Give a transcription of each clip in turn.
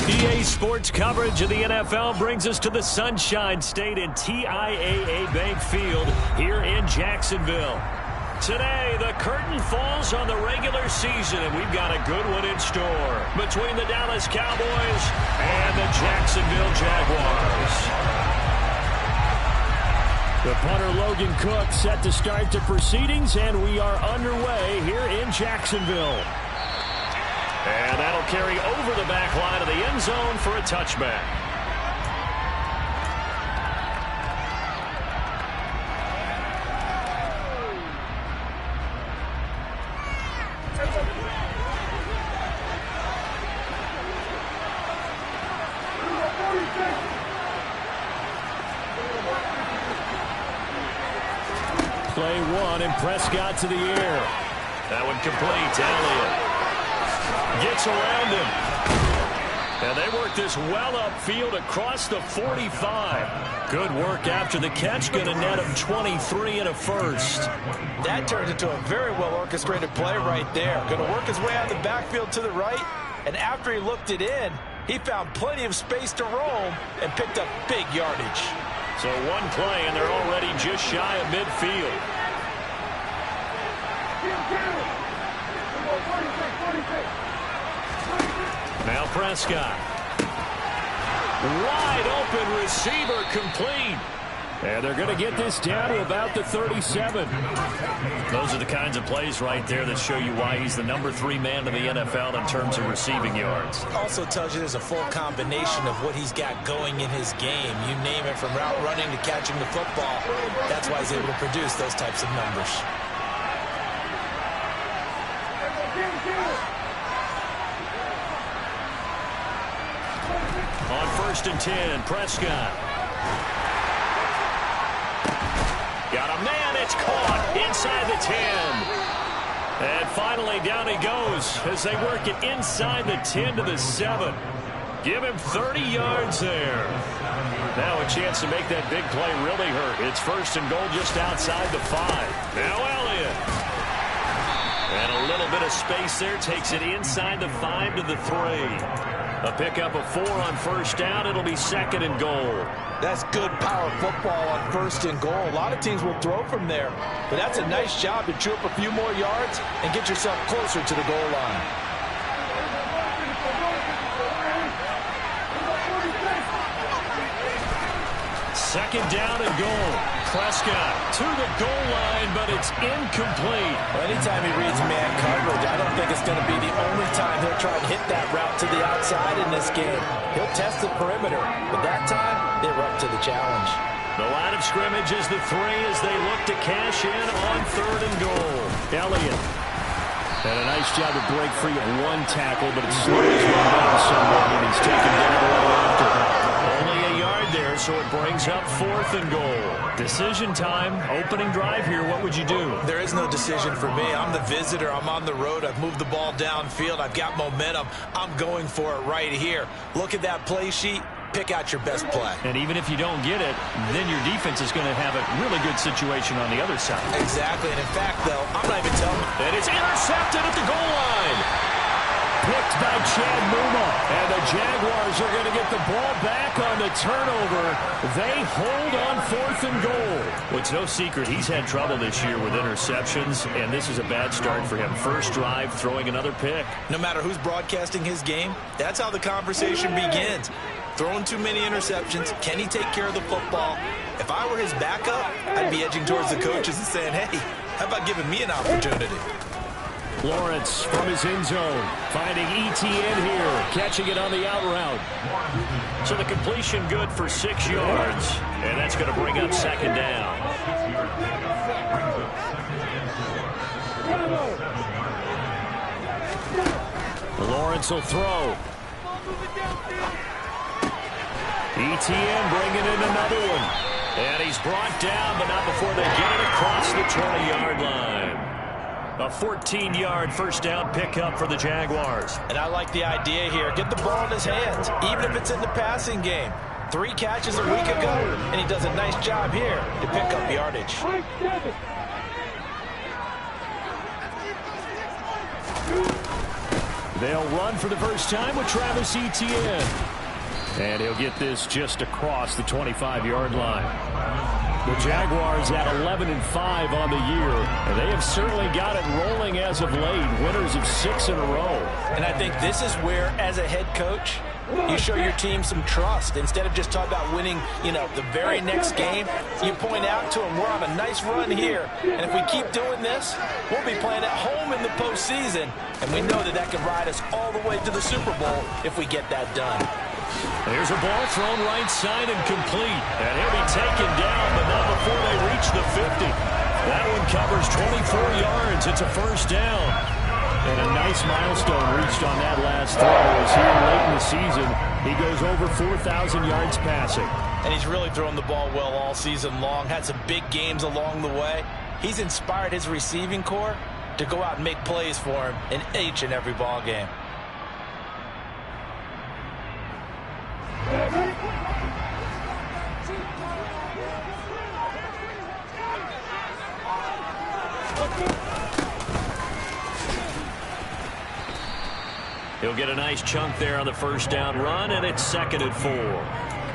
EA Sports coverage of the NFL brings us to the Sunshine State and TIAA Bank Field here in Jacksonville. Today, the curtain falls on the regular season, and we've got a good one in store between the Dallas Cowboys and the Jacksonville Jaguars. The punter Logan Cook set to start the proceedings, and we are underway here in Jacksonville. And that'll carry over the back line of the end zone for a touchback. Play one, and Prescott to the air. That one complete to Elliott. Gets around him. And they work this well upfield across the 45. Good work after the catch. Going to net him 23 and a first. That turned into a very well-orchestrated play right there. Going to work his way out of the backfield to the right. And after he looked it in, he found plenty of space to roam and picked up big yardage. So one play, and they're already just shy of midfield. Now Prescott. Wide open receiver complete. And they're going to get this down to about the 37. Those are the kinds of plays right there that show you why he's the #3 man in the NFL in terms of receiving yards. Also tells you there's a full combination of what he's got going in his game. You name it, from route running to catching the football. That's why he's able to produce those types of numbers. On 1st and 10, Prescott. Got a man, it's caught inside the 10. And finally down he goes as they work it inside the 10 to the 7. Give him 30 yards there. Now a chance to make that big play really hurt. It's 1st and goal just outside the 5. Now Elliott. And a little bit of space there, takes it inside the 5 to the 3. A pickup of 4 on 1st down. It'll be 2nd and goal. That's good power football on 1st and goal. A lot of teams will throw from there, but that's a nice job to chew up a few more yards and get yourself closer to the goal line. Second down and goal. Prescott to the goal line, but it's incomplete. Well, anytime he reads man coverage, I don't think it's going to be the only time he'll try to hit that route to the outside in this game. He'll test the perimeter, but that time, they were up to the challenge. The line of scrimmage is the 3 as they look to cash in on 3rd and goal. Elliott. And a nice job to break free of one tackle, but it slows him down somewhat when he's taken down right after. Only a yard there, so it brings up 4th and goal. Decision time, opening drive here. What would you do? There is no decision for me. I'm the visitor. I'm on the road. I've moved the ball downfield. I've got momentum. I'm going for it right here. Look at that play sheet. Pick out your best play. And even if you don't get it, then your defense is going to have a really good situation on the other side. Exactly. And in fact, though, I'm not even telling you. And it's intercepted at the goal line. Picked by Chad Muma. And the Jaguars are going to get the ball back on the turnover. They hold on 4th and goal. Well, it's no secret he's had trouble this year with interceptions, and this is a bad start for him. First drive, throwing another pick. No matter who's broadcasting his game, that's how the conversation begins. Throwing too many interceptions. Can he take care of the football? If I were his backup, I'd be edging towards the coaches and saying, hey, how about giving me an opportunity? Lawrence from his end zone, finding ETN here, catching it on the out route. So the completion good for 6 yards, and that's going to bring up 2nd down. Lawrence will throw. ETN bringing in another one. And he's brought down, but not before they get it across the 20-yard line. A 14-yard first down pickup for the Jaguars. And I like the idea here. Get the ball in his hands, even if it's in the passing game. 3 catches a week ago, and he does a nice job here to pick up yardage. They'll run for the first time with Travis Etienne. And he'll get this just across the 25-yard line. The Jaguars at 11-5 on the year, and they have certainly got it rolling as of late, winners of 6 in a row. And I think this is where, as a head coach, you show your team some trust. Instead of just talking about winning, the very next game, you point out to them, we're on a nice run here, and if we keep doing this, we'll be playing at home in the postseason, and we know that that can ride us all the way to the Super Bowl if we get that done. Here's a ball thrown right side and complete. And he'll be taken down, but not before they reach the 50. That one covers 24 yards. It's a first down. And a nice milestone reached on that last throw as here late in the season, he goes over 4,000 yards passing. And he's really thrown the ball well all season long. Had some big games along the way. He's inspired his receiving corps to go out and make plays for him in each and every ball game. He'll get a nice chunk there on the first down run, and it's 2nd and 4.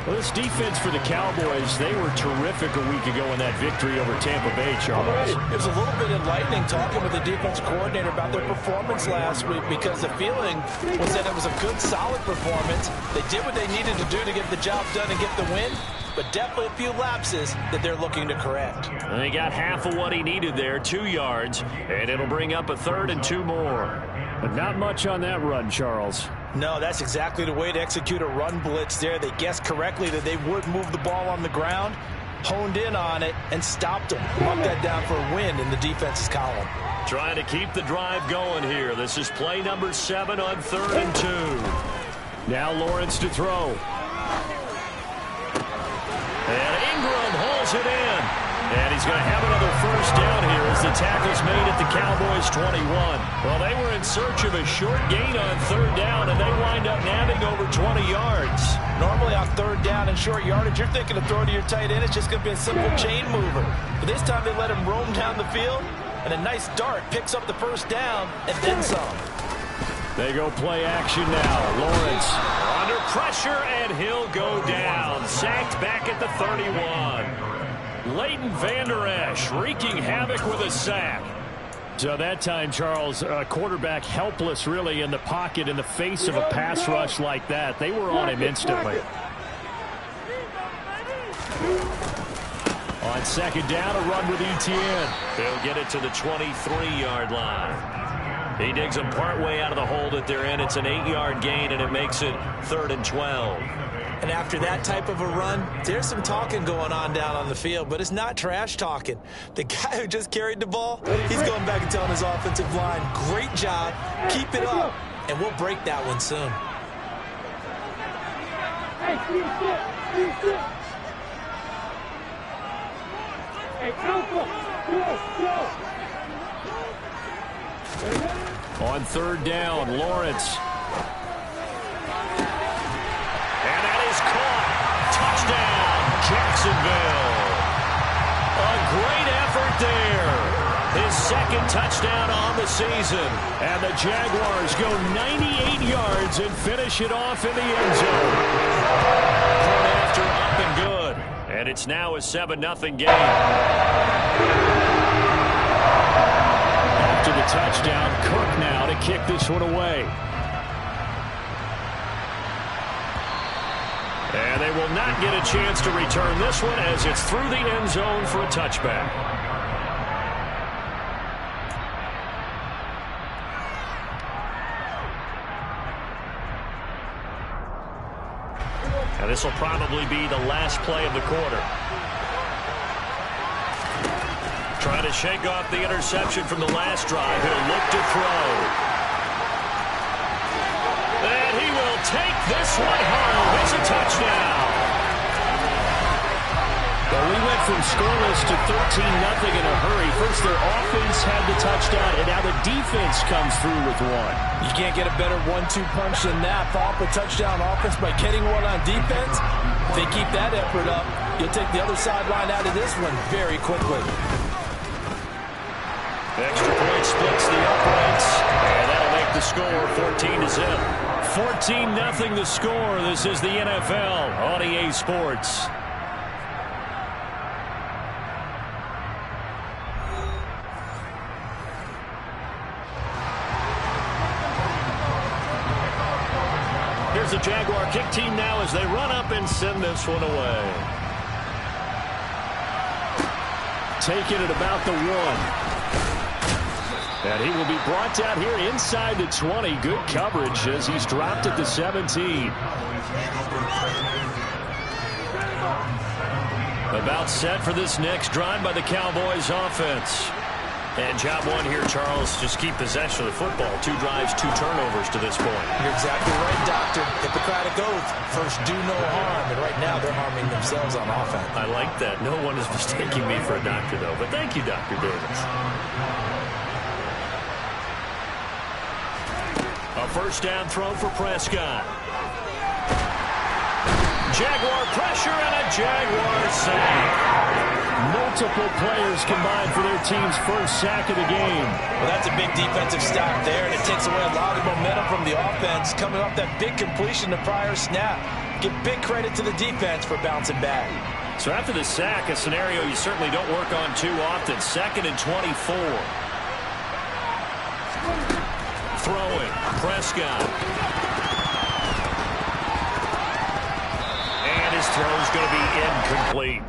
Well, this defense for the Cowboys, they were terrific a week ago in that victory over Tampa Bay, Charles. It was a little bit enlightening talking with the defense coordinator about their performance last week, because the feeling was that it was a good, solid performance. They did what they needed to do to get the job done and get the win, but definitely a few lapses that they're looking to correct. And they got half of what he needed there, 2 yards, and it'll bring up a 3rd and 2 more. But not much on that run, Charles. No, that's exactly the way to execute a run blitz there. They guessed correctly that they would move the ball on the ground, honed in on it, and stopped them. Marked that down for a win in the defense's column. Trying to keep the drive going here. This is play number 7 on 3rd and 2. Now Lawrence to throw. And Ingram hauls it in. And he's going to have another first down here as the tackle's made at the Cowboys' 21. Well, they were in search of a short gain on 3rd down, and they wind up nabbing over 20 yards. Normally on 3rd down and short yardage, you're thinking of throw to your tight end. It's just going to be a simple chain mover. But this time they let him roam down the field, and a nice dart picks up the first down and then some. They go play action now. Lawrence under pressure, and he'll go down. Sacked back at the 31. Leighton Vander Esch wreaking havoc with a sack. So that time, Charles, quarterback helpless really in the pocket in the face of a pass rush like that. They were on him instantly. On 2nd down, a run with Etienne. They'll get it to the 23-yard line. He digs them partway out of the hole that they're in. It's an 8-yard gain, and it makes it 3rd and 12. And after that type of a run, there's some talking going on down on the field, but it's not trash talking. The guy who just carried the ball, he's going back and telling his offensive line, great job, keep it up, and we'll break that one soon. On 3rd down, Lawrence. Touchdown, Jacksonville. A great effort there. His 2nd touchdown on the season. And the Jaguars go 98 yards and finish it off in the end zone. Run after up and good. And it's now a 7-0 game. After the touchdown, Cook now to kick this one away. And they will not get a chance to return this one as it's through the end zone for a touchback. And this will probably be the last play of the quarter. Trying to shake off the interception from the last drive. He'll look to throw. And he will take this one home. It's a touchdown. Well, we went from scoreless to 13-0 in a hurry. First, their offense had the touchdown, and now the defense comes through with one. You can't get a better 1-2 punch than that. Follow up a touchdown offense by getting one on defense. If they keep that effort up, you'll take the other sideline out of this one very quickly. The extra point splits the uprights, and that'll make the score, 14-0. 14-0 the score. This is the NFL on EA Sports. Here's the Jaguar kick team now as they run up and send this one away. Take it at about the 1. And he will be brought down here inside the 20. Good coverage as he's dropped at the 17. About set for this next drive by the Cowboys offense. And job one here, Charles, just keep possession of the football. 2 drives, 2 turnovers to this point. You're exactly right, Doctor. Hippocratic oath. First, do no harm. And right now, they're harming themselves on offense. I like that. No one is mistaking me for a doctor, though. But thank you, Dr. Davis. A first down throw for Prescott. Jaguar pressure and a Jaguar sack. Multiple players combined for their team's first sack of the game. Well, that's a big defensive stop there, and it takes away a lot of momentum from the offense coming off that big completion the prior snap. Give big credit to the defense for bouncing back. So after the sack, a scenario you certainly don't work on too often. 2nd and 24. Throwing, Prescott. And his throw is going to be incomplete.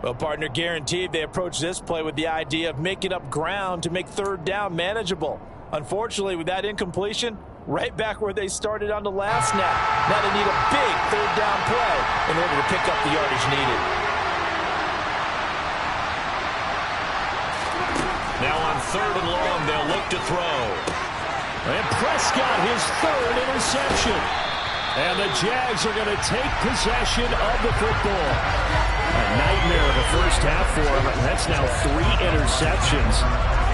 Well, partner, guaranteed they approach this play with the idea of making up ground to make 3rd down manageable. Unfortunately, with that incompletion, right back where they started on the last snap. Now they need a big 3rd down play in order to pick up the yardage needed. Now on 3rd and long, they'll look to throw. And Prescott, his 3rd interception. And the Jags are going to take possession of the football. A nightmare of the first half for him. That's now 3 interceptions.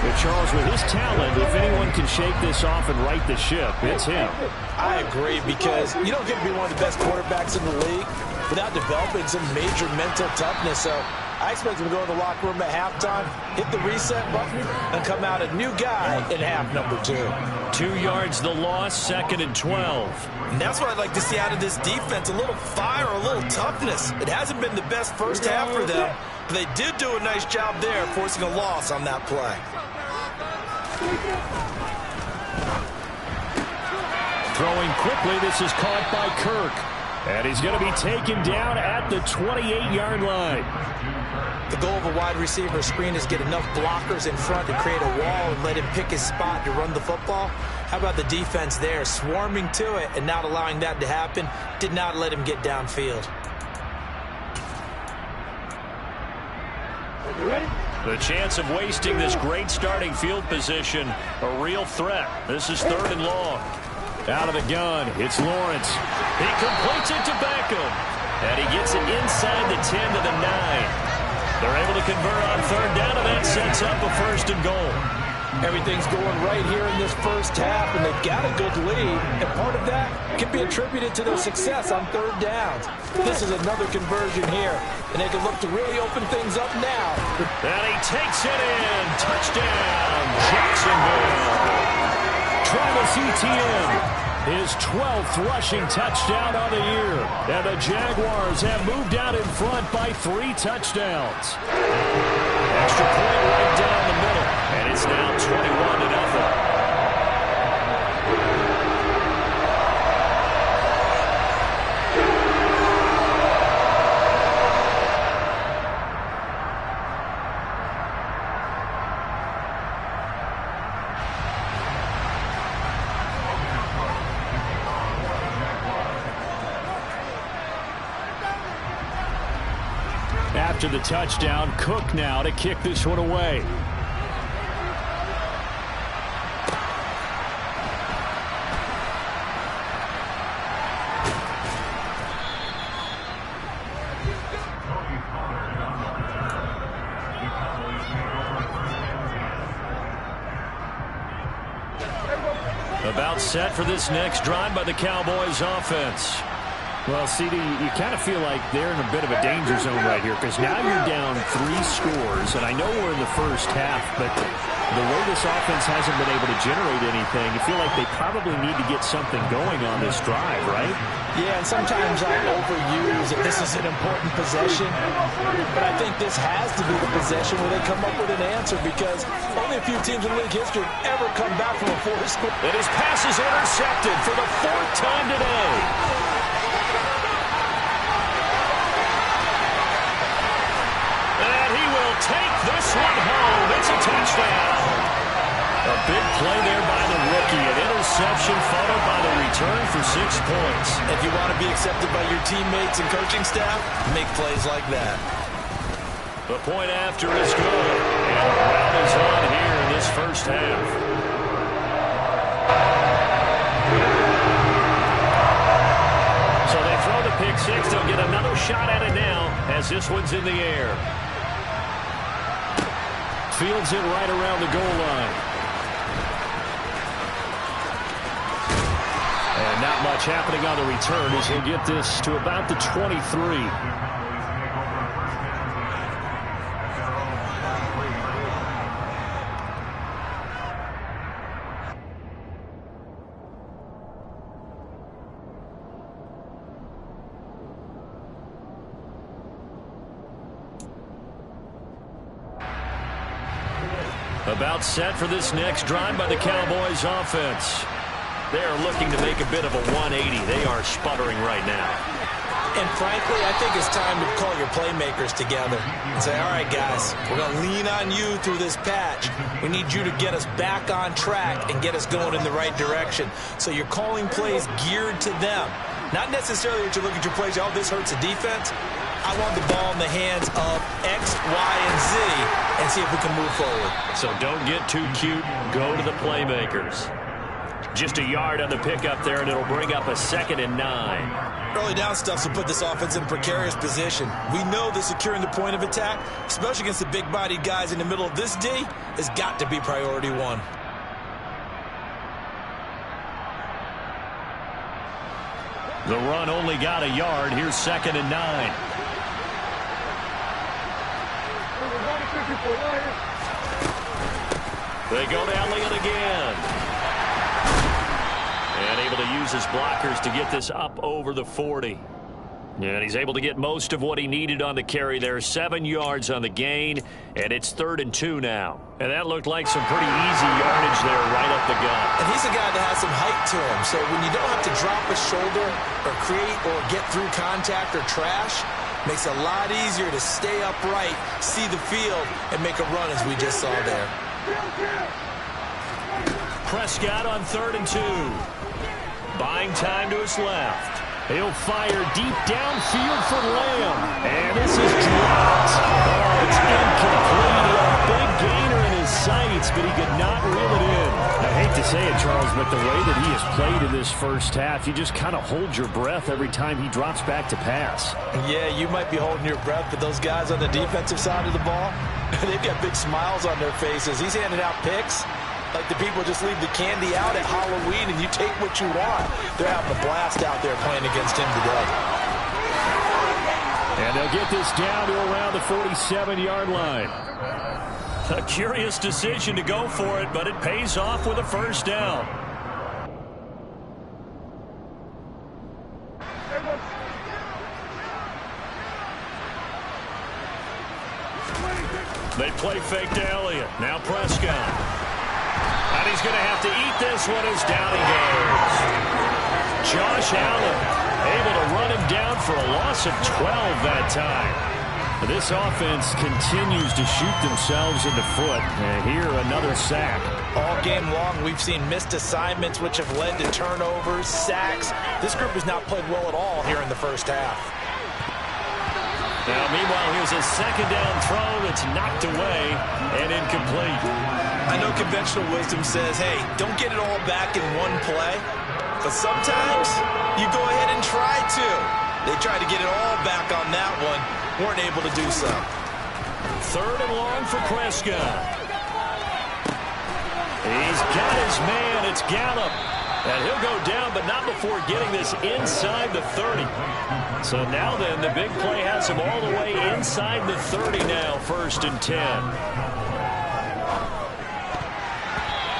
But Charles, with his talent, if anyone can shake this off and right the ship, it's him. I agree, because you don't get to be one of the best quarterbacks in the league without developing some major mental toughness. So I expect him to go in the locker room at halftime, hit the reset button, and come out a new guy in half number 2. 2 yards the loss, 2nd and 12. And that's what I'd like to see out of this defense, a little fire, a little toughness. It hasn't been the best first half for them, but they did do a nice job there, forcing a loss on that play. Throwing quickly, this is caught by Kirk. And he's going to be taken down at the 28-yard line. The goal of a wide receiver screen is get enough blockers in front to create a wall and let him pick his spot to run the football. How about the defense there, swarming to it and not allowing that to happen? Did not let him get downfield. The chance of wasting this great starting field position, a real threat. This is 3rd and long. Out of the gun, it's Lawrence. He completes it to Beckham. And he gets it inside the 10 to the 9. They're able to convert on 3rd down, and that sets up a 1st and goal. Everything's going right here in this first half, and they've got a good lead. And part of that can be attributed to their success on 3rd downs. This is another conversion here, and they can look to really open things up now. And he takes it in. Touchdown, Jacksonville. Travis Etienne. His 12th rushing touchdown on the year. And the Jaguars have moved out in front by 3 touchdowns. Extra point right down the middle. And it's now 21-0. After the touchdown, Cook now to kick this one away. About set for this next drive by the Cowboys offense. Well, CD, you kind of feel like they're in a bit of a danger zone right here because now you're down 3 scores, and I know we're in the first half, but the way this offense hasn't been able to generate anything, you feel like they probably need to get something going on this drive, right? Yeah, and sometimes I overuse that this is an important possession, but I think this has to be the possession where they come up with an answer because only a few teams in league history ever come back from a fourth score. And his pass is intercepted for the 4th time today. And he will take this one home. It's a touchdown. A big play there by the rookie. An interception followed by the return for 6 points. If you want to be accepted by your teammates and coaching staff, make plays like that. The point after is good. And the round is on here in this first half. So they throw the pick six. They'll get another shot at it now as this one's in the air. Fields it right around the goal line. And not much happening on the return as he'll get this to about the 23. About set for this next drive by the Cowboys offense. They are looking to make a bit of a 180. They are sputtering right now. And frankly, I think it's time to call your playmakers together and say, all right, guys, we're going to lean on you through this patch. We need you to get us back on track and get us going in the right direction. So you're calling plays geared to them. Not necessarily that you look at your plays, oh, this hurts the defense. I want the ball in the hands of X, Y, and Z and see if we can move forward. So don't get too cute. Go to the playmakers. Just a yard on the pickup there, and it'll bring up a 2nd and 9. Early down stuff will put this offense in a precarious position. We know that securing the point of attack, especially against the big-bodied guys in the middle of this D, has got to be priority one. The run only got a yard. Here's 2nd and 9. They go to Elliott again. And able to use his blockers to get this up over the 40. And he's able to get most of what he needed on the carry there. 7 yards on the gain, and it's 3rd and 2 now. And that looked like some pretty easy yardage there right up the gut. And he's a guy that has some height to him. So when you don't have to drop a shoulder or create or get through contact or trash, makes it a lot easier to stay upright, see the field, and make a run as we just saw there. Prescott on 3rd and 2. Buying time to his left. He'll fire deep downfield for Lamb. And this is dropped. Oh, it's incomplete. He had a big gainer in his sights, but he could not reel it in. I hate to say it, Charles, but the way that he has played in this first half, you just kind of hold your breath every time he drops back to pass. Yeah, you might be holding your breath, but those guys on the defensive side of the ball, they've got big smiles on their faces. He's handing out picks like the people just leave the candy out at Halloween and you take what you want. They're having a blast out there playing against him today. And they'll get this down to around the 47-yard line. A curious decision to go for it, but it pays off with a first down. They play fake to Elliott. Now Prescott. And he's going to have to eat this one as down he goes. Josh Allen able to run him down for a loss of 12 that time. This offense continues to shoot themselves in the foot. And here, another sack. All game long, we've seen missed assignments, which have led to turnovers, sacks. This group has not played well at all here in the first half. Now, meanwhile, here's a 2nd down throw that's knocked away and incomplete. I know conventional wisdom says, hey, don't get it all back in one play. But sometimes you go ahead and try to. They tried to get it all back on that one. Weren't able to do so. 3rd and long for Prescott. He's got his man. It's Gallup. And he'll go down, but not before getting this inside the 30. So now then, the big play has him all the way inside the 30 now, 1st and 10.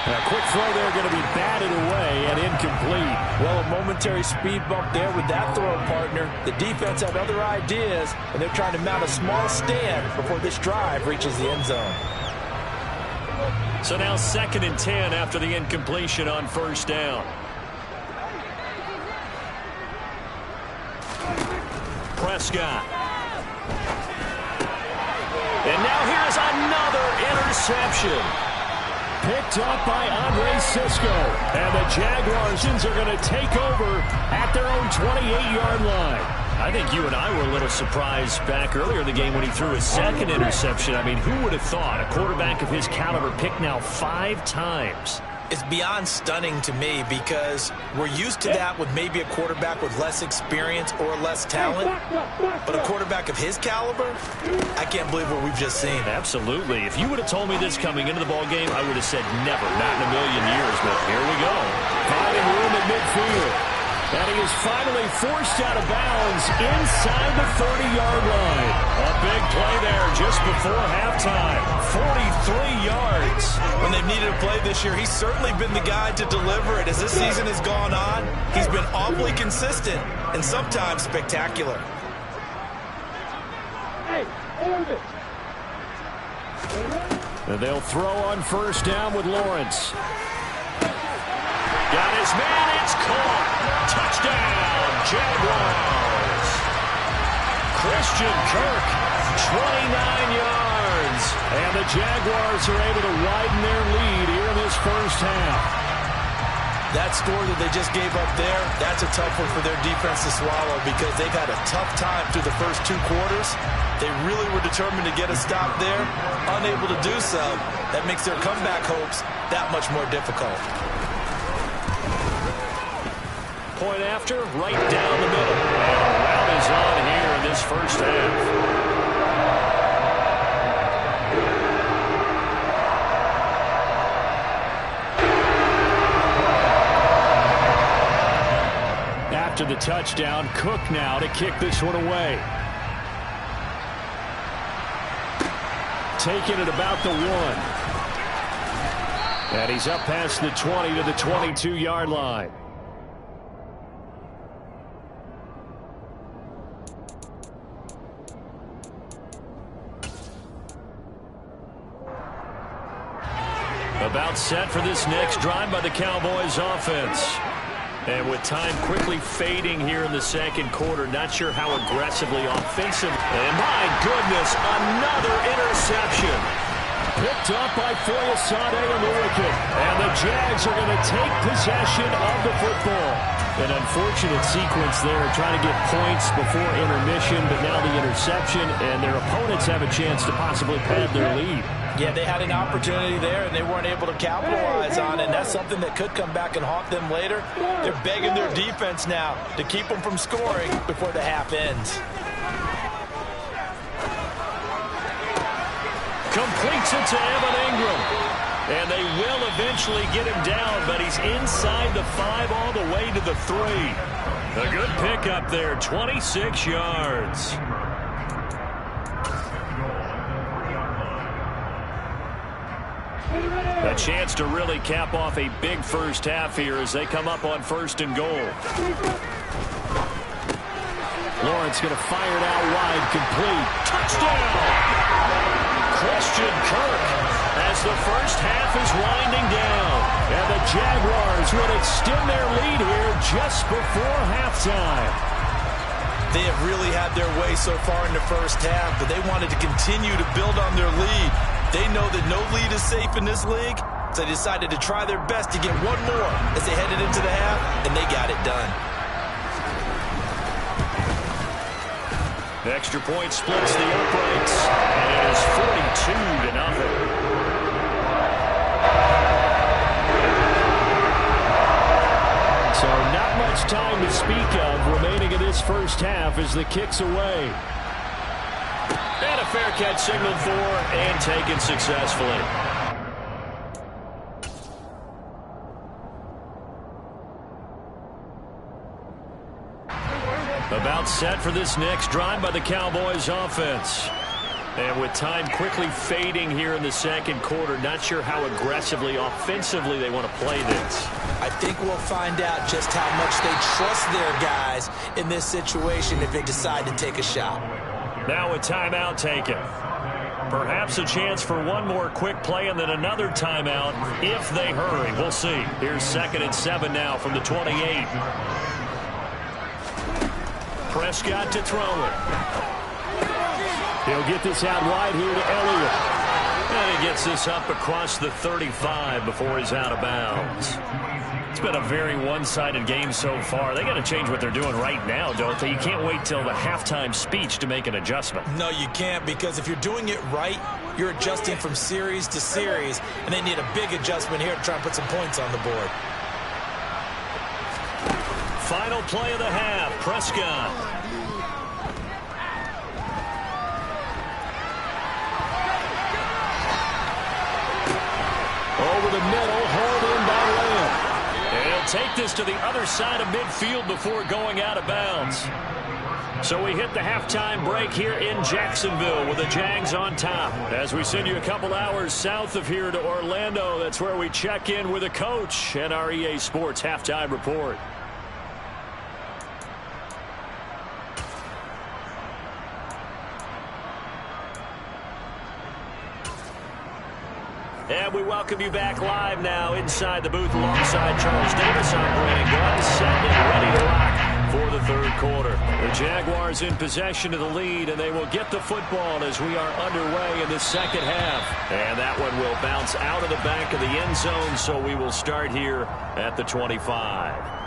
A quick throw there going to be batted away and incomplete. Well, a momentary speed bump there with that throw, partner. The defense had other ideas, and they're trying to mount a small stand before this drive reaches the end zone. So now 2nd and 10 after the incompletion on first down. Prescott. And now here's another interception. Picked up by Andre Cisco. And the Jaguars are going to take over at their own 28-yard line. I think you and I were a little surprised back earlier in the game when he threw his 2nd interception. I mean, who would have thought a quarterback of his caliber picked now 5 times? It's beyond stunning to me because we're used to that with maybe a quarterback with less experience or less talent. But a quarterback of his caliber, I can't believe what we've just seen. Absolutely. If you would have told me this coming into the ball game, I would have said never, not in a million years. But here we go. Finding room at midfield. And he is finally forced out of bounds inside the 30-yard line. A big play there just before halftime. 43 yards. When they've needed a play this year, he's certainly been the guy to deliver it. As this season has gone on, he's been awfully consistent and sometimes spectacular. And they'll throw on first down with Lawrence. Got his man, it's caught. Touchdown, Jaguars. Christian Kirk, 29 yards. And the Jaguars are able to widen their lead here in this first half. That score that they just gave up there, that's a tough one for their defense to swallow because they've had a tough time through the first 2 quarters. They really were determined to get a stop there. Unable to do so, that makes their comeback hopes that much more difficult. Point after, right down the middle. And a rout is on here in this first half. After the touchdown, Cook now to kick this one away. Taking it about the 1. And he's up past the 20 to the 22-yard line. About set for this next drive by the Cowboys offense. And with time quickly fading here in the second quarter, not sure how aggressively offensive. And my goodness, another interception. Picked up by Foyesade and Lurican. And the Jags are going to take possession of the football. An unfortunate sequence there, trying to get points before intermission, but now the interception, and their opponents have a chance to possibly pad their lead. Yeah, they had an opportunity there, and they weren't able to capitalize on it, and that's something that could come back and haunt them later. They're begging their defense now to keep them from scoring before the half ends. Completes it to Evan Ingram. And they will eventually get him down, but he's inside the 5 all the way to the 3. A good pickup there, 26 yards. A chance to really cap off a big first half here as they come up on 1st and goal. Lawrence going to fire it out wide, complete. Touchdown! Christian Kirk as the first half is winding down. And the Jaguars would extend their lead here just before halftime. They have really had their way so far in the first half, but they wanted to continue to build on their lead. They know that no lead is safe in this league, so they decided to try their best to get one more as they headed into the half, and they got it done. The extra point splits the uprights, and it is 42-0. So not much time to speak of remaining in this first half as the kick's away. And a fair catch signaled for and taken successfully. About set for this next drive by the Cowboys offense. And with time quickly fading here in the second quarter, not sure how aggressively, offensively they want to play this. I think we'll find out just how much they trust their guys in this situation if they decide to take a shot. Now a timeout taken. Perhaps a chance for one more quick play and then another timeout if they hurry. We'll see. Here's 2nd and 7 now from the 28. Prescott to throw it. He'll get this out wide here to Elliott. And he gets this up across the 35 before he's out of bounds. It's been a very one-sided game so far. They got to change what they're doing right now, don't they? You can't wait till the halftime speech to make an adjustment. No, you can't, because if you're doing it right, you're adjusting from series to series, and they need a big adjustment here to try and put some points on the board. Final play of the half, Prescott. Over the middle, hauled in by Lamb. And he'll take this to the other side of midfield before going out of bounds. So we hit the halftime break here in Jacksonville with the Jags on top. As we send you a couple hours south of here to Orlando, that's where we check in with a coach and our EA Sports halftime report. And we welcome you back live now inside the booth alongside Charles Davis. I'm Brandon Gunn, set and ready to rock for the third quarter. The Jaguars in possession of the lead, and they will get the football as we are underway in the second half. And that one will bounce out of the back of the end zone, so we will start here at the 25.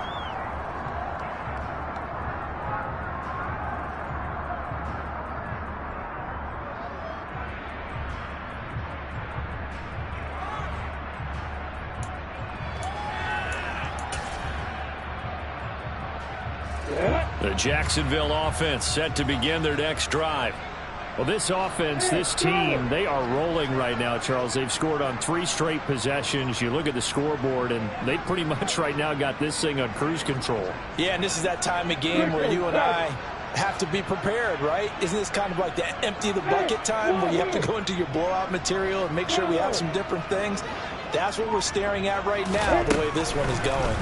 The Jacksonville offense set to begin their next drive. Well, this offense, this team, they are rolling right now, Charles. They've scored on 3 straight possessions. You look at the scoreboard, and they pretty much right now got this thing on cruise control. Yeah, and this is that time of game where you and I have to be prepared, right? Isn't this kind of like the empty the bucket time where you have to go into your blowout material and make sure we have some different things? That's what we're staring at right now, the way this one is going.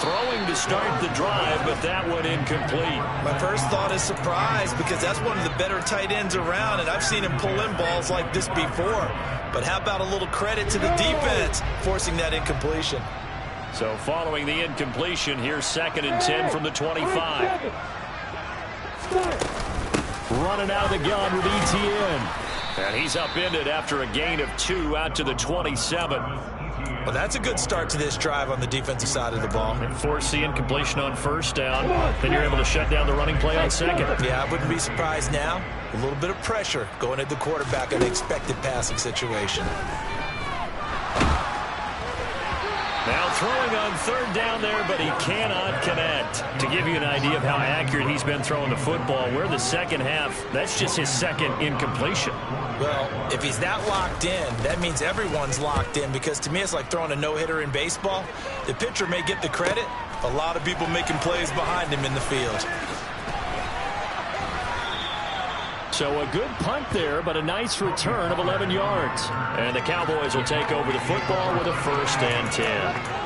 Throwing to start the drive, but that one incomplete. My first thought is surprise, because that's one of the better tight ends around, and I've seen him pull in balls like this before. But how about a little credit to the defense forcing that incompletion? So following the incompletion, here's 2nd and 10 from the 25. Running out of the gun with Etienne. And he's upended after a gain of 2 out to the 27. Well, that's a good start to this drive on the defensive side of the ball. And force the incompletion on first down. Then you're able to shut down the running play on second. Yeah, I wouldn't be surprised now. A little bit of pressure going at the quarterback in an expected passing situation. Now throwing on 3rd down there, but he cannot connect. To give you an idea of how accurate he's been throwing the football, we're the second half. That's just his 2nd incompletion. Well, if he's that locked in, that means everyone's locked in, because to me it's like throwing a no-hitter in baseball. The pitcher may get the credit, a lot of people making plays behind him in the field. So a good punt there, but a nice return of 11 yards. And the Cowboys will take over the football with a 1st and 10.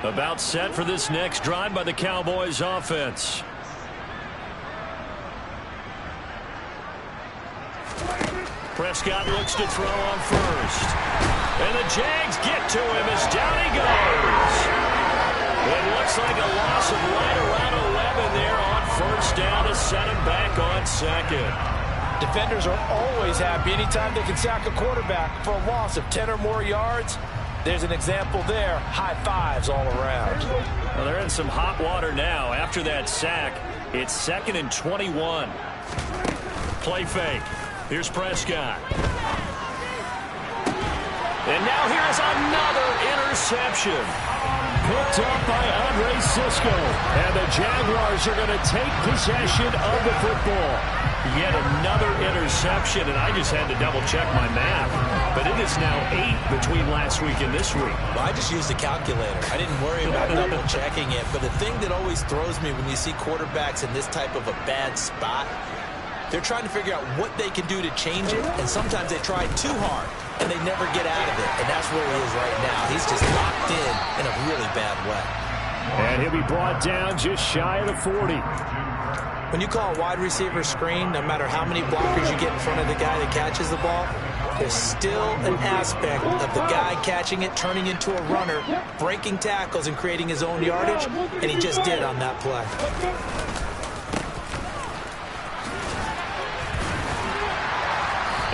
About set for this next drive by the Cowboys offense. Prescott looks to throw on first. And the Jags get to him as down he goes. It looks like a loss of right around 11 there on 1st down to set him back on 2nd. Defenders are always happy anytime they can sack a quarterback for a loss of 10 or more yards. There's an example there. High fives all around. Well, they're in some hot water now. After that sack, it's 2nd and 21. Play fake. Here's Prescott. And now here's another interception. Picked up by Andre Cisco. And the Jaguars are going to take possession of the football. Yet another interception, and I just had to double-check my math. But it is now 8 between last week and this week. Well, I just used a calculator. I didn't worry about double-checking it. But the thing that always throws me when you see quarterbacks in this type of a bad spot, they're trying to figure out what they can do to change it, and sometimes they try too hard, and they never get out of it. And that's where he is right now. He's just locked in a really bad way. And he'll be brought down just shy of the 40. When you call a wide receiver screen, no matter how many blockers you get in front of the guy that catches the ball, there's still an aspect of the guy catching it, turning into a runner, breaking tackles and creating his own yardage, and he just did on that play.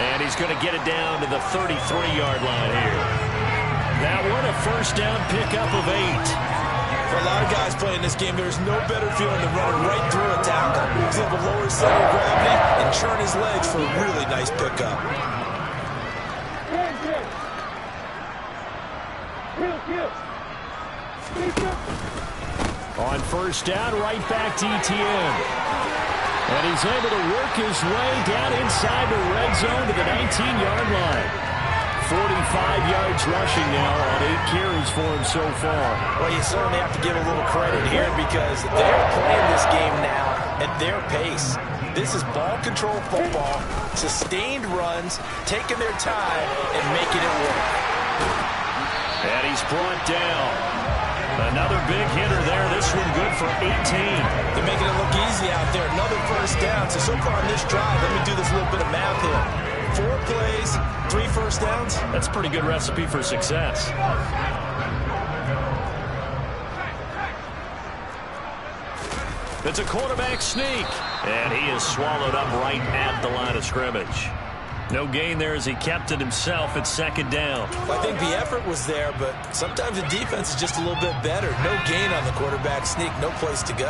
And he's going to get it down to the 33-yard line here. That one a first down pickup of 8. For a lot of guys playing this game, there's no better feeling than running right through a tackle. He's able to lower his center of gravity and churn his legs for a really nice pickup. On first down, right back to ETN. And he's able to work his way down inside the red zone to the 19-yard line. 45 yards rushing now on 8 carries for him so far. Well, you certainly have to give a little credit here because they're playing this game now at their pace. This is ball control football, sustained runs, taking their time and making it work. And he's brought down. Another big hitter there. This one good for 18. They're making it look easy out there. Another first down. So far on this drive, let me do this little bit of math here. 4 plays, 3 first downs. That's a pretty good recipe for success. It's a quarterback sneak. And he is swallowed up right at the line of scrimmage. No gain there as he kept it himself at second down. Well, I think the effort was there, but sometimes the defense is just a little bit better. No gain on the quarterback sneak, no place to go.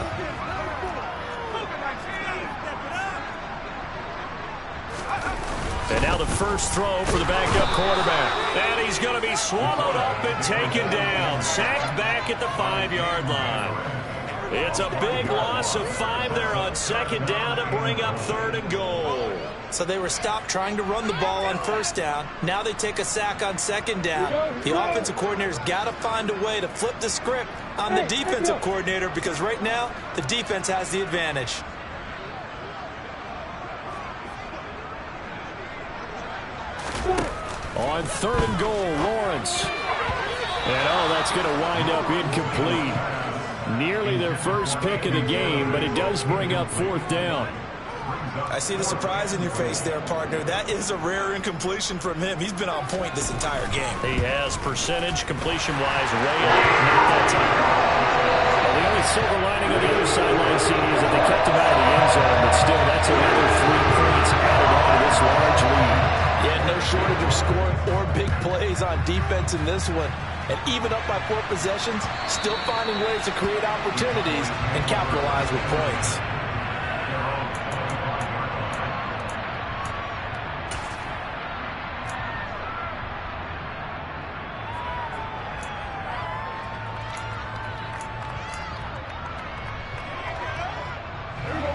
And now the first throw for the backup quarterback. And he's going to be swallowed up and taken down. Sacked back at the 5-yard line. It's a big loss of 5 there on second down to bring up 3rd and goal. So they were stopped trying to run the ball on first down. Now they take a sack on second down. The offensive coordinator's got to find a way to flip the script on the defensive coordinator because right now the defense has the advantage. On 3rd and goal, Lawrence. And that's going to wind up incomplete. Nearly their first pick of the game, but it does bring up 4th down. I see the surprise in your face there, partner. That is a rare incompletion from him. He's been on point this entire game. He has percentage, completion-wise, way up. Not that time. Well, the only silver lining of the other sideline scene is that they kept him out of the end zone, but still, that's another 3 points added on to this large lead. Yeah, no shortage of scoring or big plays on defense in this one. And even up by 4 possessions, still finding ways to create opportunities and capitalize with points.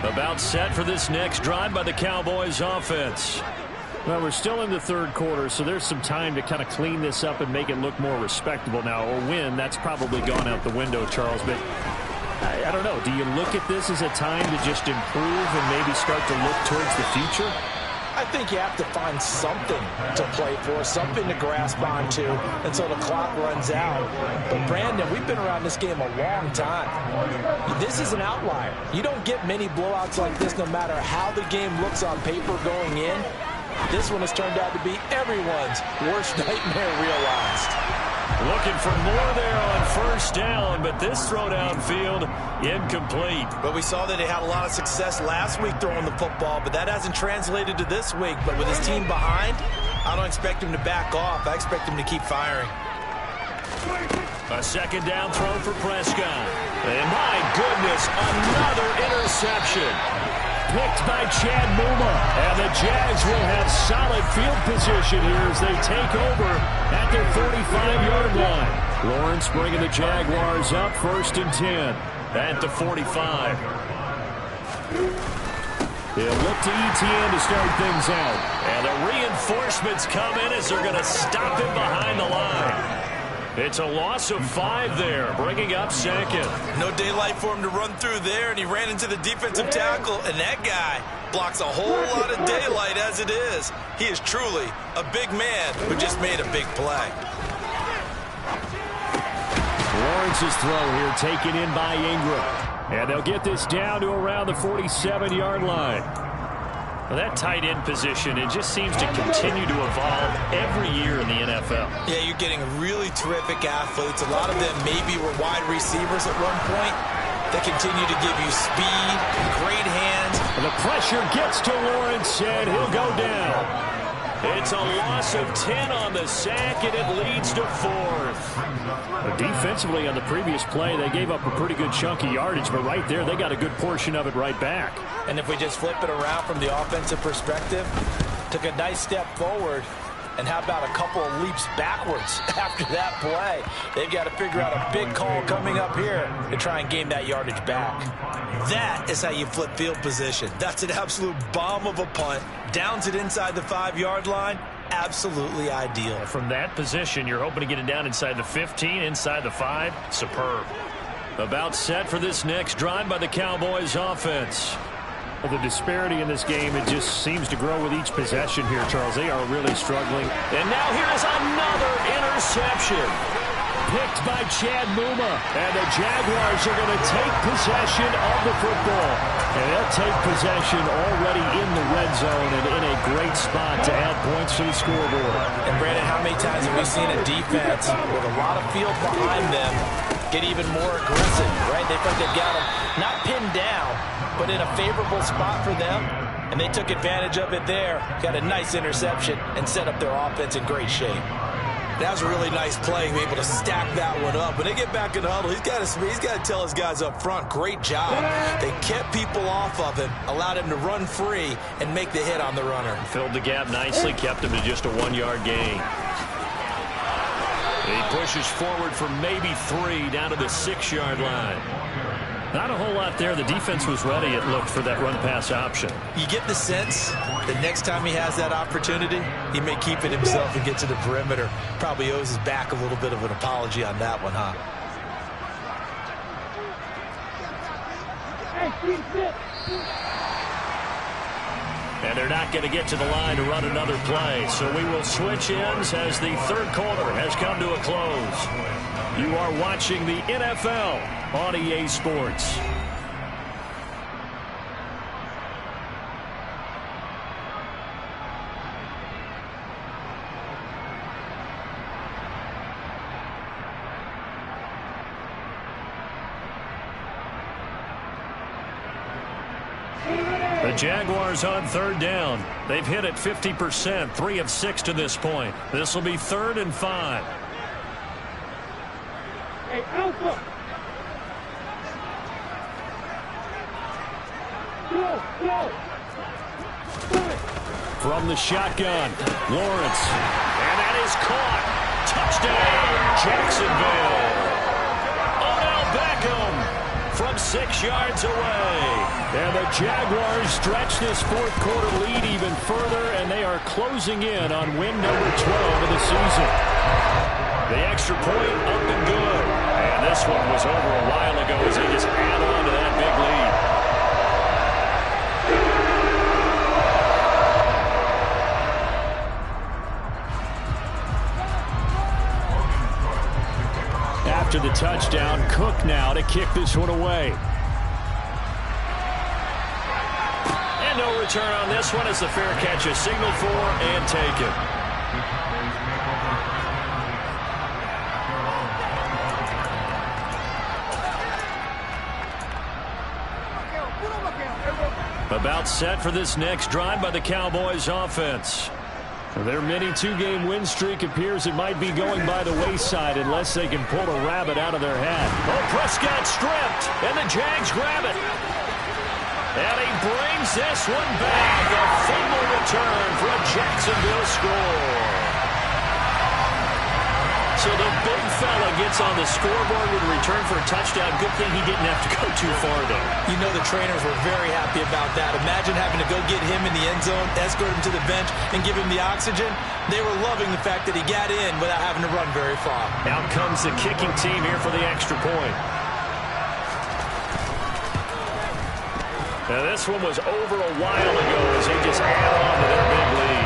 About set for this next drive by the Cowboys offense. Well, we're still in the 3rd quarter, so there's some time to kind of clean this up and make it look more respectable now. Or win, that's probably gone out the window, Charles. But I don't know. Do you look at this as a time to just improve and maybe start to look towards the future? I think you have to find something to play for, something to grasp onto until the clock runs out. But, Brandon, we've been around this game a long time. This is an outlier. You don't get many blowouts like this no matter how the game looks on paper going in. This one has turned out to be everyone's worst nightmare realized. Looking for more there on first down, but this throw downfield incomplete. But we saw that he had a lot of success last week throwing the football, but that hasn't translated to this week. But with his team behind, I don't expect him to back off. I expect him to keep firing. A second down throw for Prescott. And my goodness, another interception. Picked by Chad Muma. And the Jags will have solid field position here as they take over at their 45-yard line. Lawrence bringing the Jaguars up 1st and 10 at the 45. He'll look to ETN to start things out. And the reinforcements come in as they're going to stop him behind the line. It's a loss of 5 there, bringing up second. No daylight for him to run through there, and he ran into the defensive tackle, and that guy blocks a whole lot of daylight as it is. He is truly a big man who just made a big play. Lawrence's throw here taken in by Ingram. And they'll get this down to around the 47-yard line. Well, that tight end position, it just seems to continue to evolve every year in the NFL. Yeah, you're getting really terrific athletes. A lot of them maybe were wide receivers at one point. They continue to give you speed, great hands. And the pressure gets to Lawrence, and he'll go down. It's a loss of 10 on the sack, and it leads to 4th. Defensively on the previous play, they gave up a pretty good chunk of yardage, but right there, they got a good portion of it right back. And if we just flip it around from the offensive perspective, took a nice step forward, and how about a couple of leaps backwards after that play? They've got to figure out a big call coming up here to try and gain that yardage back. That is how you flip field position. That's an absolute bomb of a punt. Downs it inside the 5-yard line. Absolutely ideal. From that position, you're hoping to get it down inside the 15, inside the 5. Superb. About set for this next drive by the Cowboys offense. Well, the disparity in this game, it just seems to grow with each possession here, Charles. They are really struggling. And now here's another interception. Picked by Chad Muma. And the Jaguars are going to take possession of the football. And they'll take possession already in the red zone and in a great spot to add points to the scoreboard. And, Brandon, how many times have we seen a defense with a lot of field behind them get even more aggressive, right? They think they've got them not pinned down, but in a favorable spot for them. And they took advantage of it there, got a nice interception, and set up their offense in great shape. That was a really nice play, being able to stack that one up. When they get back in the huddle, he's got to tell his guys up front, great job. They kept people off of him, allowed him to run free, and make the hit on the runner. Filled the gap nicely, kept him to just a 1-yard gain. He pushes forward for maybe 3 down to the 6-yard line. Not a whole lot there. The defense was ready, it looked, for that run-pass option. You get the sense that next time he has that opportunity, he may keep it himself and get to the perimeter. Probably owes his back a little bit of an apology on that one, huh? And they're not going to get to the line to run another play. So we will switch ends as the third quarter has come to a close. You are watching the NFL on EA Sports. The Jaguars on third down. They've hit it 50%, 3 of 6 to this point. This will be 3rd and 5. Hey, Alpha! Go! From the shotgun, Lawrence. And that is caught. Touchdown, Jacksonville. Odell Beckham from 6 yards away. And the Jaguars stretch this fourth quarter lead even further, and they are closing in on win number 12 of the season. The extra point up and good. And this one was over a while ago as they just add on to that big lead. After the touchdown, Cook now to kick this one away. And no return on this one as the fair catch is signaled for and taken. About set for this next drive by the Cowboys offense. Their mini 2-game win streak appears it might be going by the wayside unless they can pull a rabbit out of their hat. Oh, Prescott stripped, and the Jags grab it. And he brings this one back. A fumble return for a Jacksonville score. So the big fella gets points on the scoreboard with a return for a touchdown. Good thing he didn't have to go too far, though. You know the trainers were very happy about that. Imagine having to go get him in the end zone, escort him to the bench, and give him the oxygen. They were loving the fact that he got in without having to run very far. Out comes the kicking team here for the extra point. Now this one was over a while ago as they just add on to their big lead.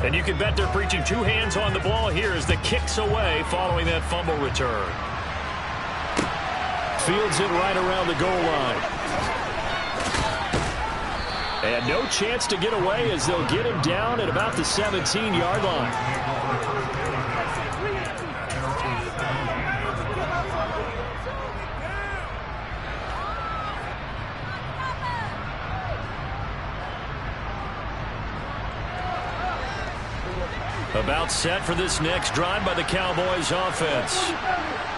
And you can bet they're preaching two hands on the ball here as the kick's away following that fumble return. Fields it right around the goal line. And no chance to get away as they'll get him down at about the 17-yard line. About set for this next drive by the Cowboys offense.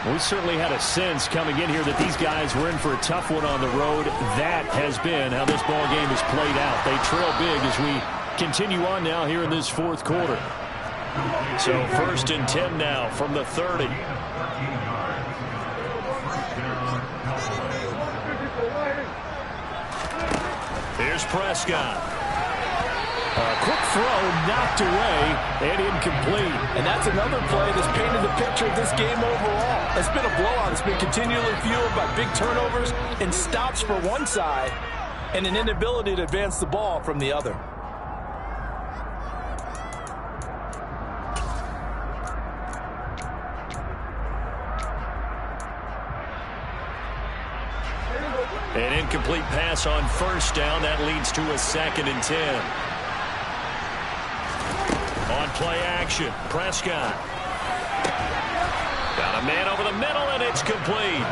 We certainly had a sense coming in here that these guys were in for a tough one on the road. That has been how this ball game has played out. They trail big as we continue on now here in this fourth quarter. So 1st and 10 now from the 30. Here's Prescott. A quick throw knocked away and incomplete. And that's another play that's painted the picture of this game overall. It's been a blowout. It's been continually fueled by big turnovers and stops for one side and an inability to advance the ball from the other. An incomplete pass on 1st down. That leads to a 2nd and 10. On play action, Prescott. Got a man over the middle, and it's complete.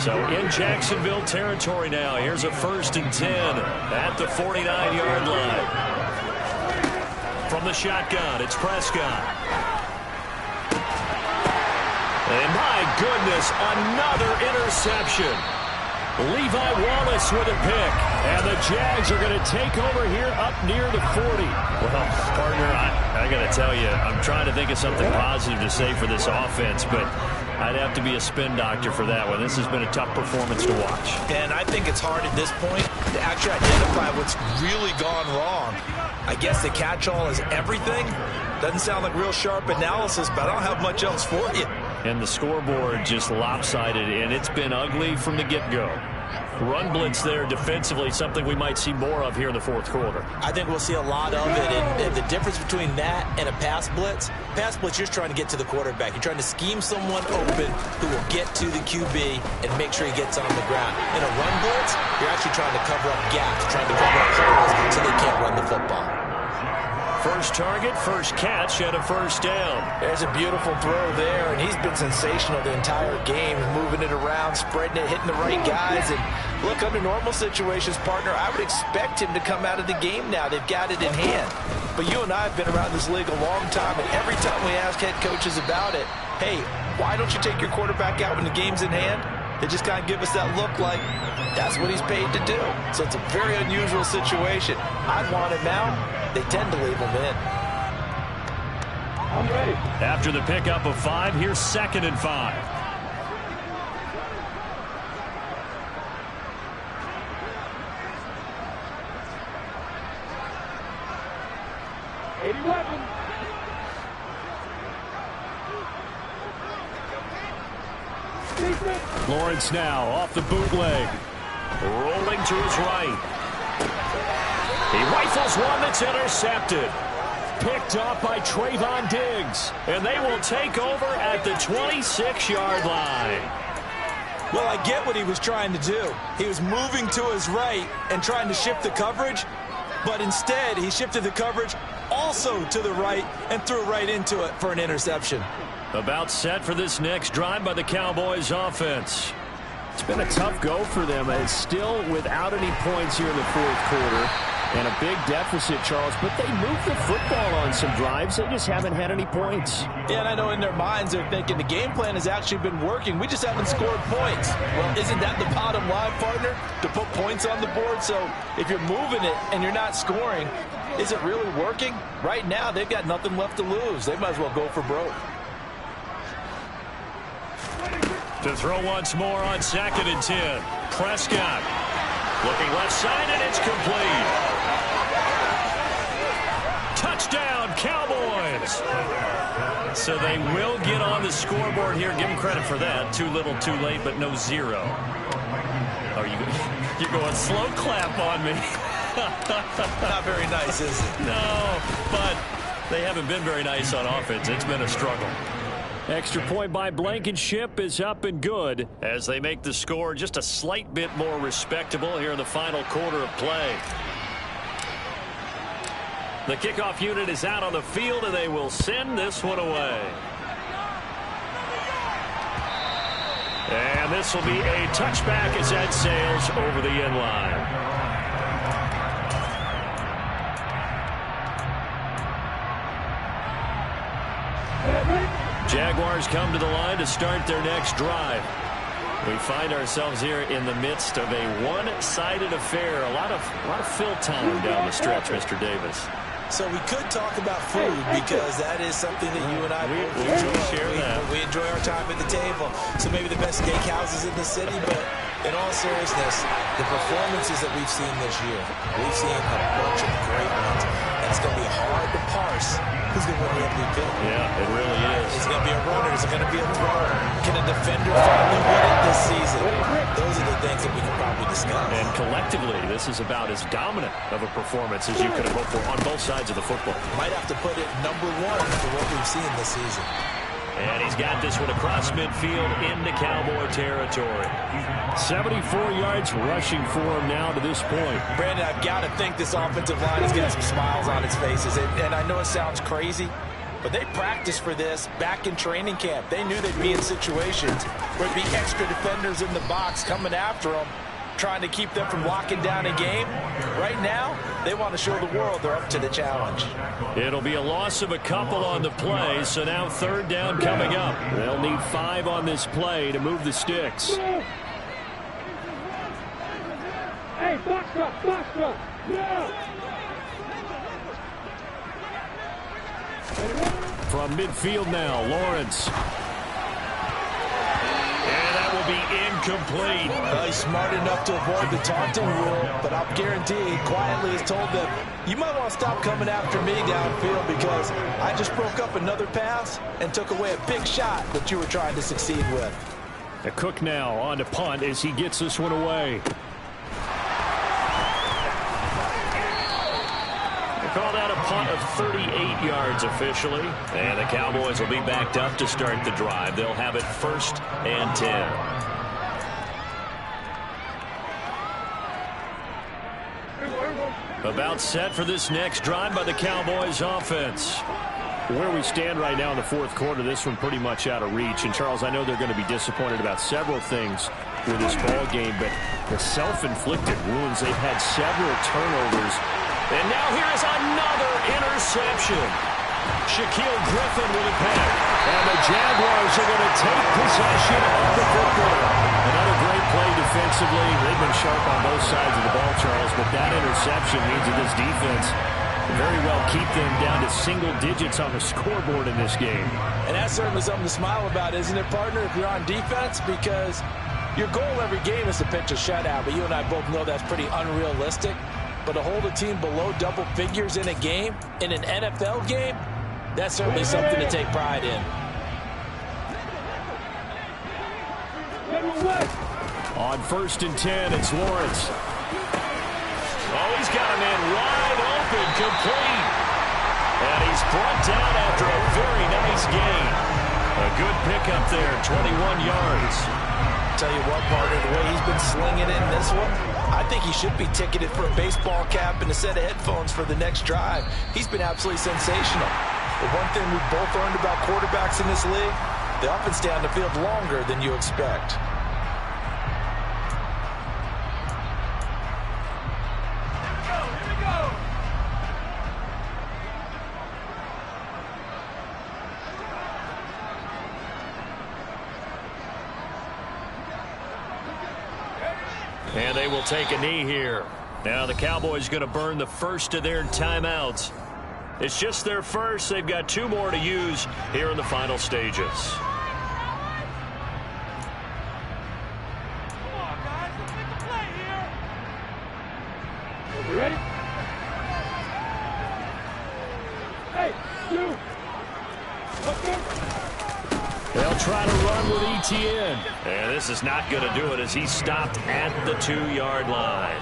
So in Jacksonville territory now. Here's a 1st and 10 at the 49-yard line. From the shotgun, it's Prescott. And my goodness, another interception. Levi Wallace with a pick. And the Jags are going to take over here up near the 40. Well, partner, I got to tell you, I'm trying to think of something positive to say for this offense, but I'd have to be a spin doctor for that one. This has been a tough performance to watch. And I think it's hard at this point to actually identify what's really gone wrong. I guess the catch-all is everything. Doesn't sound like real sharp analysis, but I don't have much else for you. And the scoreboard just lopsided, and it's been ugly from the get-go. Run blitz there defensively, something we might see more of here in the fourth quarter. I think we'll see a lot of it, and the difference between that and a pass blitz, you're just trying to get to the quarterback. You're trying to scheme someone open who will get to the QB and make sure he gets on the ground. In a run blitz, you're actually trying to cover up gaps, trying to cover up holes so they can't run the football. First target, first catch, and a 1st down. There's a beautiful throw there, and he's been sensational the entire game, moving it around, spreading it, hitting the right guys. And look, under normal situations, partner, I would expect him to come out of the game now. They've got it in hand. But you and I have been around this league a long time, and every time we ask head coaches about it, hey, why don't you take your quarterback out when the game's in hand? They just kind of give us that look like that's what he's paid to do. So it's a very unusual situation. I'd want him out. They tend to leave him in. I'm ready. After the pickup of 5, here's 2nd and 5. Lawrence now off the bootleg. Rolling to his right. He rifles one that's intercepted. Picked up by Trayvon Diggs. And they will take over at the 26-yard line. Well, I get what he was trying to do. He was moving to his right and trying to shift the coverage, but instead he shifted the coverage also to the right and threw right into it for an interception. About set for this next drive by the Cowboys offense. It's been a tough go for them. It's still without any points here in the fourth quarter. And a big deficit, Charles, but they moved the football on some drives. They just haven't had any points. Yeah, and I know in their minds they're thinking the game plan has actually been working. We just haven't scored points. Well, isn't that the bottom line, partner? To put points on the board? So if you're moving it and you're not scoring, is it really working? Right now, they've got nothing left to lose. They might as well go for broke. To throw once more on 2nd and 10. Prescott looking left side, and it's complete. Touchdown, Cowboys. So they will get on the scoreboard here. Give them credit for that. Too little, too late, but no zero. Are you're going slow clap on me. Not very nice, is it? No, but they haven't been very nice on offense. It's been a struggle. Extra point by Blankenship is up and good as they make the score just a slight bit more respectable here in the final quarter of play. The kickoff unit is out on the field, and they will send this one away. And this will be a touchback as that sails over the end line. Jaguars come to the line to start their next drive. We find ourselves here in the midst of a one-sided affair. A lot of fill time down the stretch, Mr. Davis. So we could talk about food because that is something that you and I we enjoy. share that. We enjoy our time at the table. So maybe the best steakhouses in the city, but in all seriousness, the performances that we've seen this year, we've seen a bunch of great ones. And it's going to be hard to parse who's going to win the MVP. Yeah, it really is. Is it going to be a runner? Is it going to be a thrower? Can a defender finally win it this season? Those are the things that we can probably discuss. And collectively, this is about as dominant of a performance as you could have hoped for on both sides of the football. Might have to put it #1 for what we've seen this season. And he's got this one across midfield into Cowboy territory. 74 yards rushing for him now to this point. Brandon, I've got to think this offensive line has got some smiles on its faces. And I know it sounds crazy, but they practiced for this back in training camp. They knew they'd be in situations where there'd be extra defenders in the box coming after them, trying to keep them from locking down a game. Right now, they want to show the world they're up to the challenge. It'll be a loss of a couple on the play, so now 3rd down coming up. They'll need 5 on this play to move the sticks. Hey, box up, yeah. From midfield now, Lawrence. And that will be incomplete. He's smart enough to avoid the taunting rule, but I'll guarantee he quietly has told them, you might want to stop coming after me downfield because I just broke up another pass and took away a big shot that you were trying to succeed with. A Cook now on to punt as he gets this one away. Called out a punt of 38 yards officially. And the Cowboys will be backed up to start the drive. They'll have it 1st and 10. About set for this next drive by the Cowboys offense. Where we stand right now in the 4th quarter, this one pretty much out of reach. And, Charles, I know they're going to be disappointed about several things with this ball game, but the self-inflicted wounds, they've had several turnovers. And now here is another interception. Shaquille Griffin with a pick. And the Jaguars are going to take possession of the football. Another great play defensively. They've been sharp on both sides of the ball, Charles, but that interception means that this defense very well keep them down to single digits on the scoreboard in this game. And that's certainly something to smile about, isn't it, partner, if you're on defense? Because your goal every game is to pitch a shutout, but you and I both know that's pretty unrealistic. But to hold a team below double figures in a game, in an NFL game, that's certainly something to take pride in. On 1st and 10, it's Lawrence. Oh, he's got a man wide open, complete. And he's brought down after a very nice gain. A good pickup there, 21 yards. Tell you what, partner, the way he's been slinging in this one, I think he should be ticketed for a baseball cap and a set of headphones for the next drive. He's been absolutely sensational. But one thing we've both learned about quarterbacks in this league, they often stay on the field longer than you expect. Here we go. And they will take a knee here. Now the Cowboys going to burn the first of their timeouts. It's just their first. They've got 2 more to use here in the final stages. Come on, guys. Let's make a play here. You ready? Hey, you. Let's go. They'll try to run with Etienne. And this is not going to do it as he's stopped at the 2-yard line.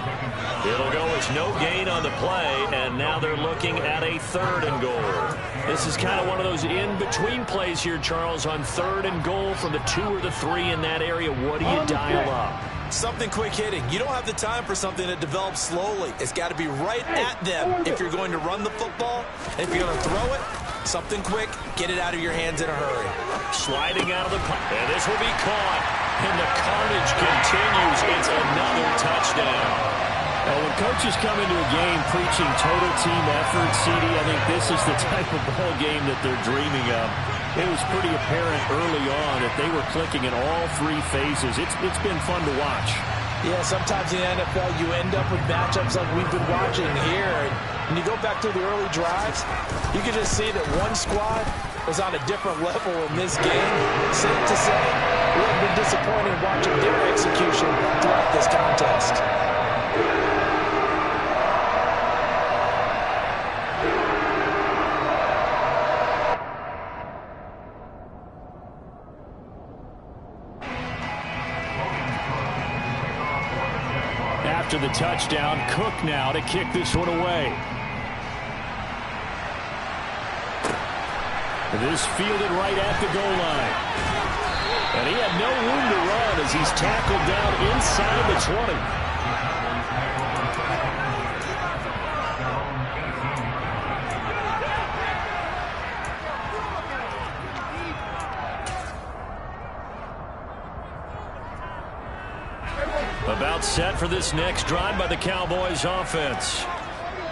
It'll go as no gain on the play, and now they're looking at a 3rd and goal. This is kind of one of those in-between plays here, Charles, on 3rd and goal from the 2 or the 3 in that area. What do you dial up? Something quick hitting. You don't have the time for something that develops slowly. It's got to be right at them if you're going to run the football. And if you're going to throw it, something quick, get it out of your hands in a hurry. Sliding out of the pocket. And this will be caught. And the carnage continues. It's another touchdown. Well, when coaches come into a game preaching total team effort, CD, I think this is the type of ball game that they're dreaming of. It was pretty apparent early on that they were clicking in all 3 phases. It's been fun to watch. Yeah, sometimes in the NFL you end up with matchups like we've been watching here. And when you go back to the early drives, you can just see that one squad was on a different level in this game. Safe to say, we have been disappointed watching their execution throughout this contest. After the touchdown, Cook now to kick this one away. This fielded right at the goal line. And he had no room to run as he's tackled down inside the 20. About set for this next drive by the Cowboys offense.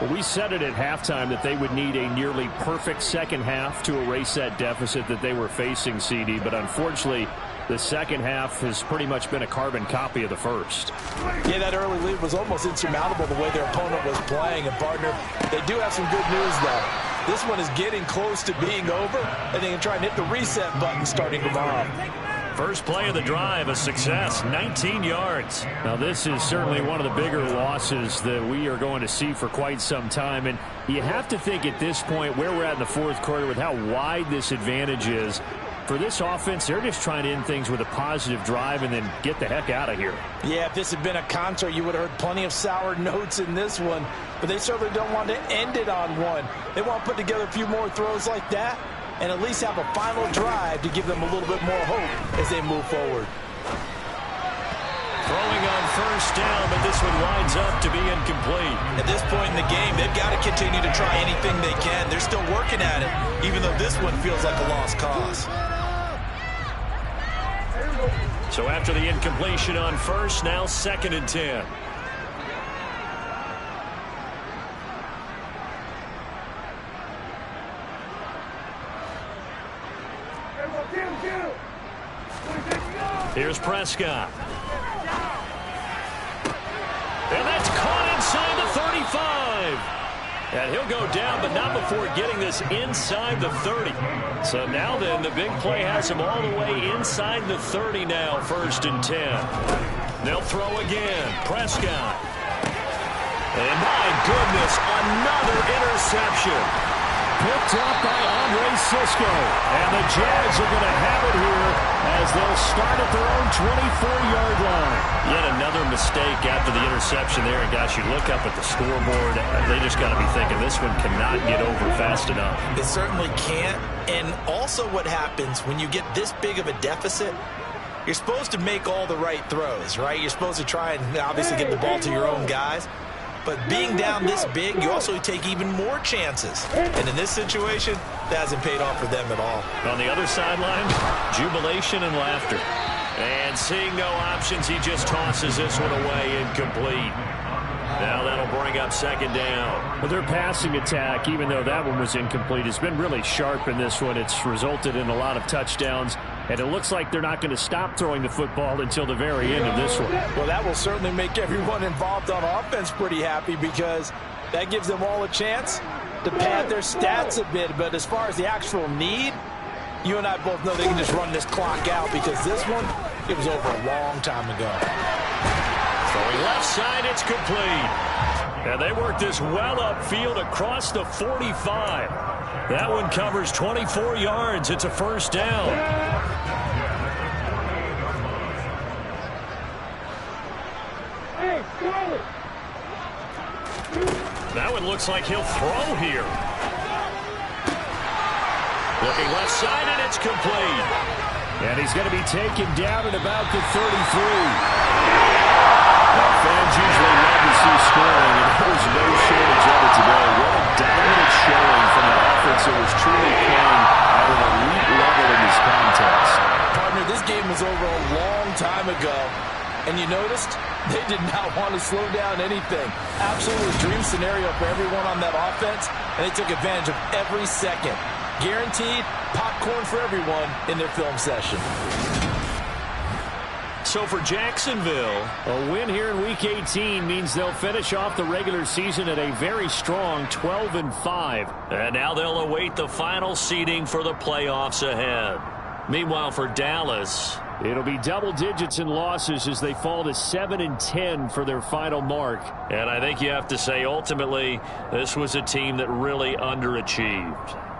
Well, we said it at halftime that they would need a nearly perfect second half to erase that deficit that they were facing, CD. But unfortunately, the second half has pretty much been a carbon copy of the first. Yeah, that early lead was almost insurmountable the way their opponent was playing. And, partner, they do have some good news, though. This one is getting close to being over, and they can try and hit the reset button starting tomorrow. First play of the drive, a success, 19 yards. Now, this is certainly one of the bigger losses that we are going to see for quite some time. And you have to think at this point where we're at in the 4th quarter with how wide this advantage is. For this offense, they're just trying to end things with a positive drive and then get the heck out of here. Yeah, if this had been a concert, you would have heard plenty of sour notes in this one. But they certainly don't want to end it on one. They want to put together a few more throws like that and at least have a final drive to give them a little bit more hope as they move forward. Throwing on first down, but this one winds up to be incomplete. At this point in the game, they've got to continue to try anything they can. They're still working at it, even though this one feels like a lost cause. So after the incompletion on first, now 2nd and 10. Here's Prescott. And that's caught inside the 35. And he'll go down, but not before getting this inside the 30. So now then, the big play has him all the way inside the 30 now, 1st and 10. They'll throw again. Prescott. And my goodness, another interception. Picked up by Andre Sisco. And the Jags are going to have it here as they'll start at their own 24-yard line. Yet another mistake after the interception there. And, gosh, you look up at the scoreboard, they just got to be thinking this one cannot get over fast enough. It certainly can't. And also what happens when you get this big of a deficit, you're supposed to make all the right throws, right? You're supposed to try and obviously get the ball to your own guys. But being down this big, you also take even more chances. And in this situation, that hasn't paid off for them at all. On the other sideline, jubilation and laughter. And seeing no options, he just tosses this one away, incomplete. Now that'll bring up 2nd down. Well, their passing attack, even though that one was incomplete, has been really sharp in this one. It's resulted in a lot of touchdowns. And it looks like they're not going to stop throwing the football until the very end of this one. Well, that will certainly make everyone involved on offense pretty happy because that gives them all a chance to pad their stats a bit. But as far as the actual need, you and I both know they can just run this clock out because this one, it was over a long time ago. Throwing left side, it's complete. And they work this well upfield across the 45. That one covers 24 yards. It's a first down. That one looks like he'll throw here. Looking left side, and it's complete. And he's going to be taken down at about the 33. Now, fans usually love to see scoring, and there was no shortage of it today. What a dominant showing from an offense that was truly playing at an elite level in this contest. Partner, this game was over a long time ago. And you noticed they did not want to slow down anything. Absolutely dream scenario for everyone on that offense, and they took advantage of every second. Guaranteed popcorn for everyone in their film session. So for Jacksonville, a win here in Week 18 means they'll finish off the regular season at a very strong 12-5. And now they'll await the final seeding for the playoffs ahead. Meanwhile, for Dallas, it'll be double digits in losses as they fall to 7-10 for their final mark. And I think you have to say, ultimately, this was a team that really underachieved.